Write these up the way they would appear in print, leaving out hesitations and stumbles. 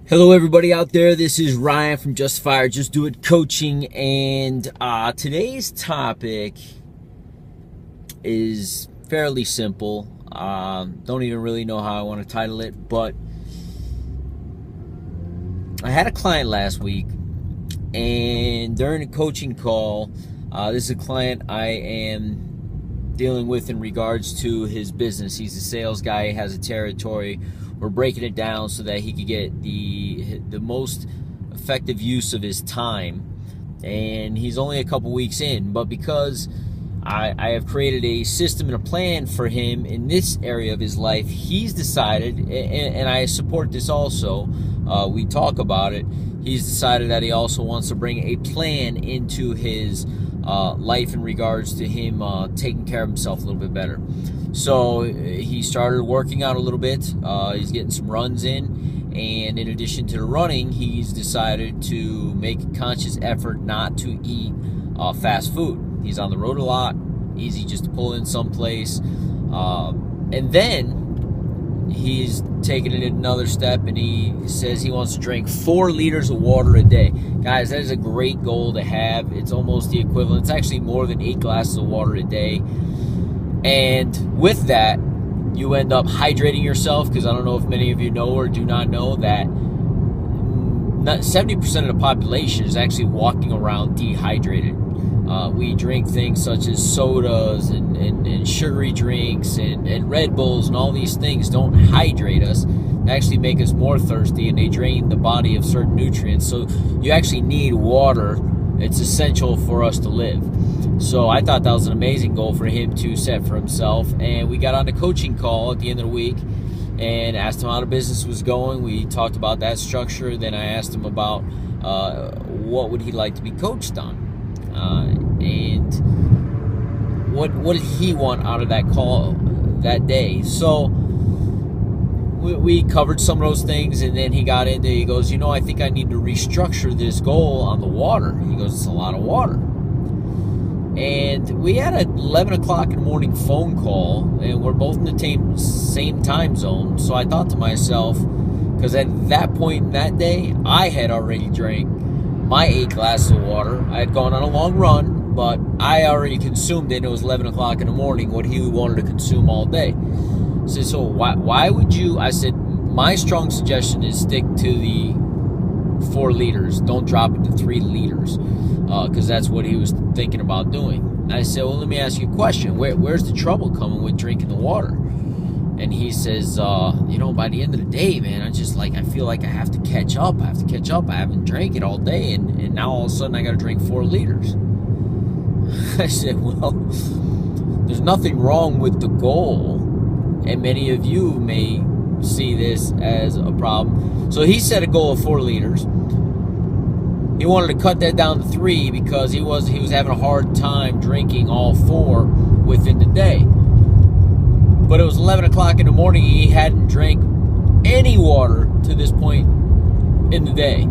Hello, everybody out there. This is Ryan from Justifier Just Do It Coaching, and today's topic is fairly simple. Don't even really know how I want to title it, but I had a client last week, and during a coaching call, this is a client I am dealing with in regards to his business. He's a sales guy, he has a territory. We're breaking it down so that he could get the most effective use of his time, and he's only a couple weeks in, but because I have created a system and a plan for him in this area of his life, he's decided, and I support this also, we talk about it, he's decided that he also wants to bring a plan into his life in regards to him taking care of himself a little bit better. So he started working out a little bit. He's getting some runs in, and in addition to the running, he's decided to make a conscious effort not to eat fast food. He's on the road a lot, easy just to pull in someplace, and then he's taken it another step, and he says he wants to drink 4 liters of water a day. Guys, that is a great goal to have. It's almost the equivalent. It's actually more than 8 glasses of water a day. And with that, you end up hydrating yourself, because I don't know if many of you know or do not know that 70% of the population is actually walking around dehydrated. We drink things such as sodas and sugary drinks and Red Bulls, and all these things don't hydrate us. They actually make us more thirsty, and they drain the body of certain nutrients. So you actually need water. It's essential for us to live. So I thought that was an amazing goal for him to set for himself. And we got on the coaching call at the end of the week and asked him how the business was going. We talked about that structure. Then I asked him about what would he like to be coached on, and what did he want out of that call that day. So we covered some of those things, and then he got into, he goes, I think I need to restructure this goal on the water. He goes, it's a lot of water. And we had an 11 o'clock in the morning phone call, and we're both in the same time zone. So I thought to myself, because at that point in that day, I had already drank my 8 glasses of water. I had gone on a long run, but I already consumed it. It was 11 o'clock in the morning, what he wanted to consume all day. So why would you? I said, my strong suggestion is stick to the 4 liters. Don't drop it to 3 liters, because that's what he was thinking about doing. And I said, well, let me ask you a question. Where's the trouble coming with drinking the water? And he says, by the end of the day, man, I feel like I have to catch up. I haven't drank it all day, and now all of a sudden I got to drink 4 liters. I said, well, there's nothing wrong with the goal, and many of you may see this as a problem. So he set a goal of 4 liters. He wanted to cut that down to 3 because he was having a hard time drinking all 4 within the day. But it was 11 o'clock in the morning. He hadn't drank any water to this point in the day.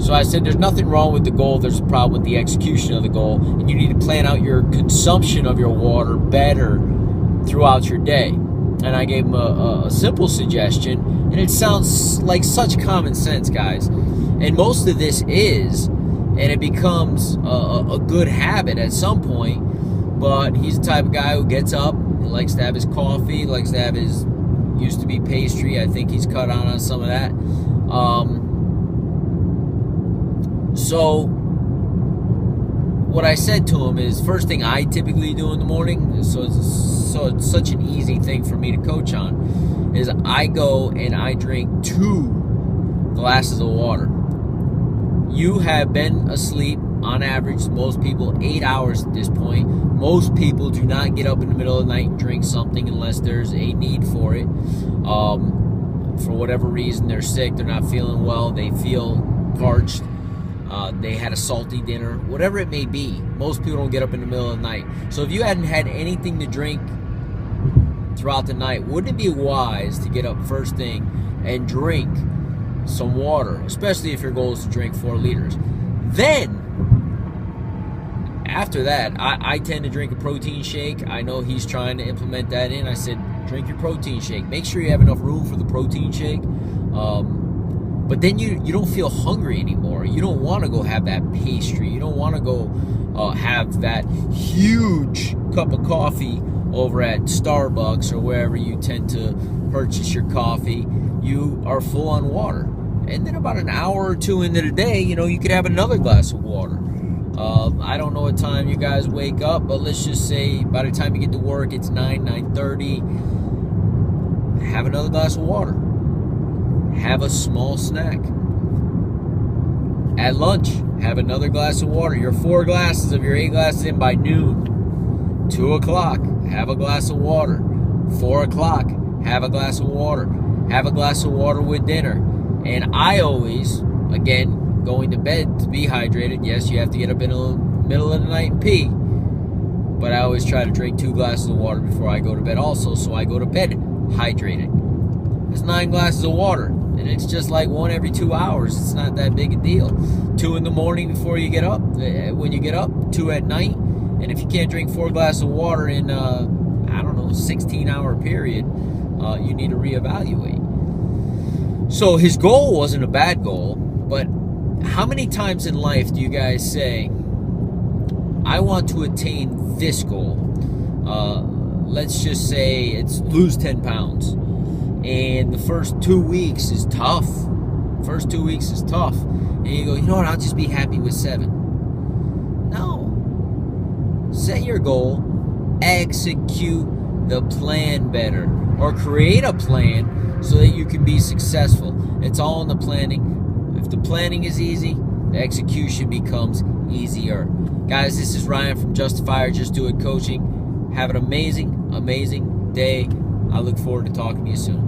So I said, there's nothing wrong with the goal. There's a problem with the execution of the goal. And you need to plan out your consumption of your water better throughout your day. And I gave him a simple suggestion. And it sounds like such common sense, guys. And most of this is, and it becomes a good habit at some point. But he's the type of guy who gets up, he likes to have his coffee, likes to have his, used to be pastry. I think he's cut on some of that. So what I said to him is, first thing I typically do in the morning, so it's such an easy thing for me to coach on, is I go and I drink 2 glasses of water. You have been asleep, on average, most people, 8 hours at this point. Most people do not get up in the middle of the night and drink something unless there's a need for it. For whatever reason, they're sick, they're not feeling well, they feel parched, they had a salty dinner, whatever it may be. Most people don't get up in the middle of the night. So if you hadn't had anything to drink throughout the night, wouldn't it be wise to get up first thing and drink some water, especially if your goal is to drink 4 liters? Then, after that, I tend to drink a protein shake. I know he's trying to implement that in. I said, drink your protein shake. Make sure you have enough room for the protein shake. But then you don't feel hungry anymore. You don't want to go have that pastry. You don't want to go have that huge cup of coffee over at Starbucks or wherever you tend to purchase your coffee. You are full on water. And then about an hour or two into the day, you could have another glass of water. I don't know what time you guys wake up, but let's just say by the time you get to work, it's 9:30. Have another glass of water. Have a small snack. At lunch, have another glass of water. You're 4 glasses of your 8 glasses in by noon. 2 o'clock, have a glass of water. 4 o'clock, have a glass of water. Have a glass of water with dinner. And I always, again, going to bed to be hydrated. Yes, you have to get up in the middle of the night and pee. But I always try to drink 2 glasses of water before I go to bed also, so I go to bed hydrated. It's 9 glasses of water. And it's just like 1 every 2 hours. It's not that big a deal. 2 in the morning before you get up. When you get up, 2 at night. And if you can't drink 4 glasses of water in, 16-hour period, you need to reevaluate. So his goal wasn't a bad goal, but how many times in life do you guys say, I want to attain this goal? Let's just say it's lose 10 pounds. And the first 2 weeks is tough. And you go, you know what, I'll just be happy with 7. No. Set your goal. Execute the plan better. Or create a plan so that you can be successful. It's all in the planning. If the planning is easy, the execution becomes easier. Guys, this is Ryan from Justify or Just Do It Coaching. Have an amazing, amazing day. I look forward to talking to you soon.